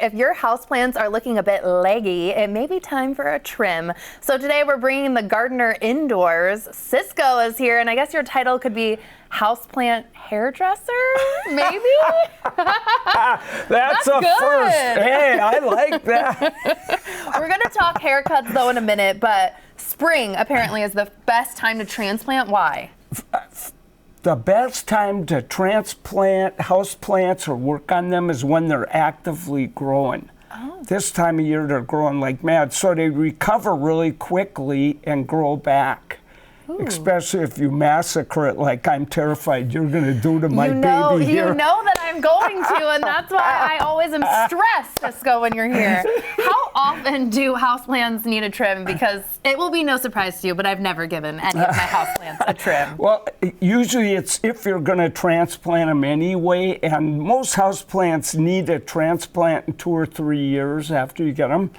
if your houseplants are looking a bit leggy, it may be time for a trim. So today we're bringing the gardener indoors. Ciscoe is here, and I guess your title could be houseplant hairdresser, maybe? That's a good. first. Hey, I like that. We're going to talk haircuts, though, in a minute, but spring apparently is the best time to transplant. Why? The best time to transplant houseplants or work on them is when they're actively growing. Oh. This time of year, they're growing like mad, so they recover really quickly and grow back. Ooh. Especially if you massacre it like I'm terrified you're going to do to my baby here. You know that I'm going to, and that's why I always am stressed, Ciscoe, when you're here. How often do houseplants need a trim? Because it will be no surprise to you, but I've never given any of my houseplants a trim. Well, usually it's if you're going to transplant them anyway, and most houseplants need a transplant in 2 or 3 years after you get them.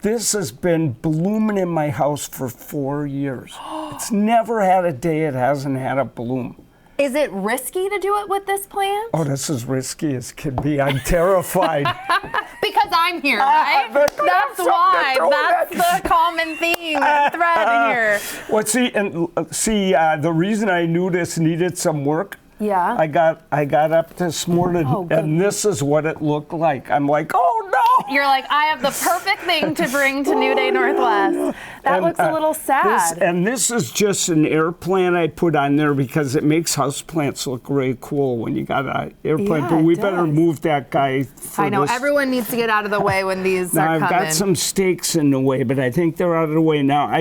This has been blooming in my house for 4 years. It's never had a day it hasn't had a bloom. Is it risky to do it with this plant? Oh, this is risky as can be. I'm terrified. Because I'm here, right? That's why. That's the common theme, thread here. Well, the reason I knew this needed some work, yeah. I got up this morning, and this is what it looked like. I'm like, oh no! You're like, I have the perfect thing to bring to New Day Northwest. That looks a little sad. This is just an air plant I put on there because it makes houseplants look really cool when you got an air plant. But we better move that guy for I know, this. Everyone needs to get out of the way when these now, are coming. I've got some stakes in the way, but I think they're out of the way now.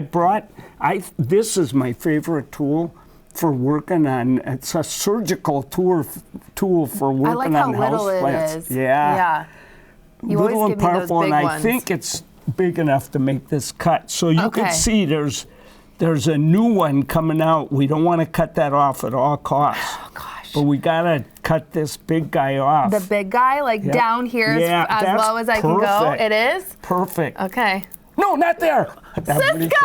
This is my favorite tool for working on. It's a surgical tool for working on houseplants. I like how little it is. Yeah. You little always and give me those powerful, big and ones. I think it's big enough to make this cut. So you can see there's a new one coming out. We don't want to cut that off at all costs. Oh gosh. But we gotta cut this big guy off. The big guy, like down here, as low as I can go. It is? Perfect. Okay. No, not there. Ciscoe! You're gonna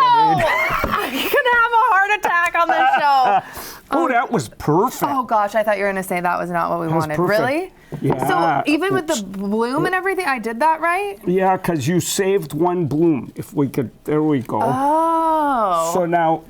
have a heart attack on this show. Oh, that was perfect. Oh gosh, I thought you were gonna say that was not what we wanted. Perfect. Really? Yeah. So even with the bloom and everything, I did that right? Yeah, because you saved one bloom. If we could, there we go. Oh. So now,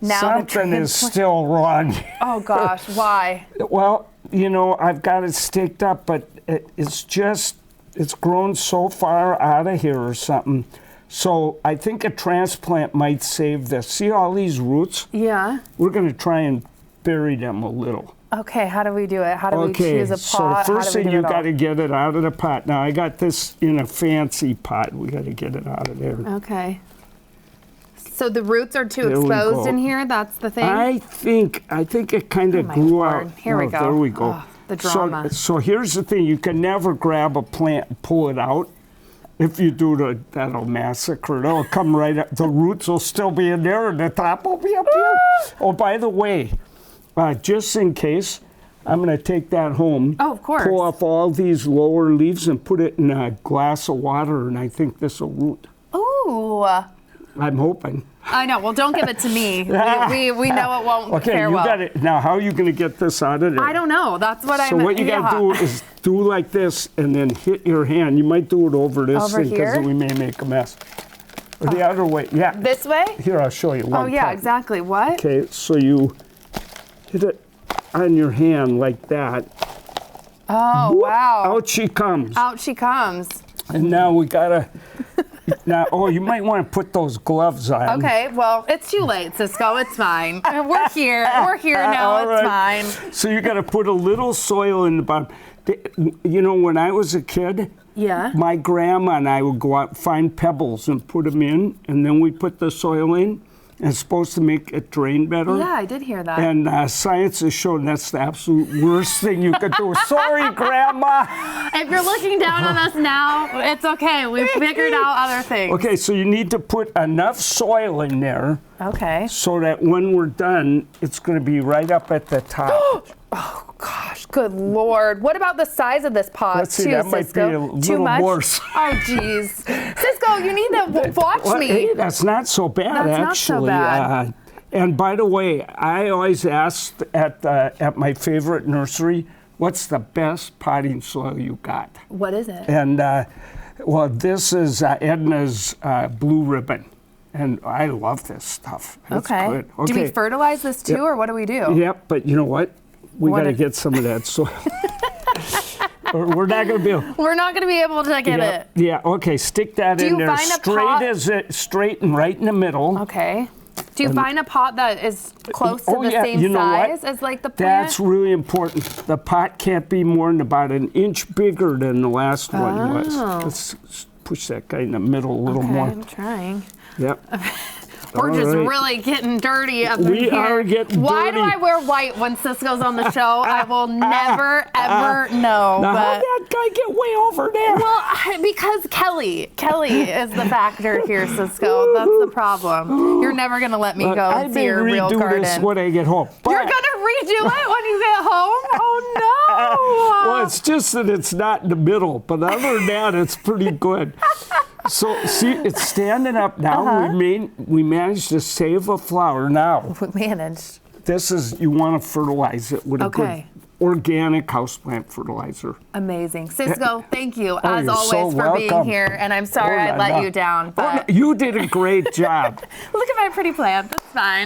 something is still wrong. Oh gosh, why? Well, I've got it staked up, but it's grown so far out of here or something. So I think a transplant might save this. See all these roots? Yeah. We're going to try and bury them a little. Okay, how do we do it? How do we choose a pot? So the first thing you got to get it out of the pot. Now I got this in a fancy pot. We got to get it out of there. Okay. So the roots are too exposed in here? That's the thing? I think it kind of grew out. Here we go. There we go. Oh, the drama. So here's the thing. You can never grab a plant and pull it out. If you do that'll massacre it. It'll come right up. The roots will still be in there and the top will be up here. Oh, by the way, just in case, I'm going to take that home. Oh, of course. Pull off all these lower leaves and put it in a glass of water, and I think this will root. Ooh. I'm hoping. I know. Well, don't give it to me. We know it won't fare well. Got it. Now, how are you going to get this out of there? I don't know. That's what I'm... So what you got to do is do like this and then hit your hand. You might do it over this thing because we may make a mess. Or the other way. Yeah. This way? Here, I'll show you. Oh, yeah, exactly. What? Okay, so you hit it on your hand like that. Oh, Whoop, wow. Out she comes. Out she comes. And now we got to... you might want to put those gloves on. Okay, well, it's too late, Ciscoe. It's fine. We're here. We're here now. It's fine. So you got to put a little soil in the bottom. When I was a kid, my grandma and I would go out and find pebbles and put them in, and then we put the soil in. And it's supposed to make it drain better. Yeah, I did hear that. And science has shown that's the absolute worst thing you could do. Sorry, Grandma. If you're looking down on us now, it's okay. We've figured out other things. Okay, so you need to put enough soil in there. Okay. So that when we're done, it's going to be right up at the top. Oh, gosh. Good Lord. What about the size of this pot, Let's see, that might be a little worse. Oh, jeez. Ciscoe, you need to watch me. Hey, that's not so bad, actually. Not so bad. And by the way, I always ask at my favorite nursery, what's the best potting soil you got? What is it? And well, this is Edna's Blue Ribbon, and I love this stuff. It's Okay. good. Do we fertilize this too, or what do we do? Yep, but you know what? We got to get some of that soil. Or we're not going to be able. We're not going to be able to get it. Yeah. Okay. Stick that in there straight and right in the middle. Okay. Do you find a pot that is close to the same you know size what? as like the plant? That's really important. The pot can't be more than about an inch bigger than the last one was. Let's push that guy in the middle a little more. I'm trying. Yep. We're just really getting dirty up in here. We are getting Why dirty. do I wear white when Ciscoe's on the show? I will never, ever know. Now, But how'd that guy get way over there? well, because Kelly is the factor here, Ciscoe. That's the problem. You're never gonna let me go I and may see your real redo garden. this when I get home. You're gonna redo it when you get home? Oh no! Well, it's just that it's not in the middle, but other than that, it's pretty good. So, see, it's standing up now. We managed to save a flower. Now, We managed. this is, you want to fertilize it with a Okay. good organic houseplant fertilizer. Amazing. Ciscoe, thank you, Oh, as you're so always, for being welcome. here. And I'm sorry Oh, I la, let la. you down, Oh, no, but you did a great job. look at my pretty plant. That's fine.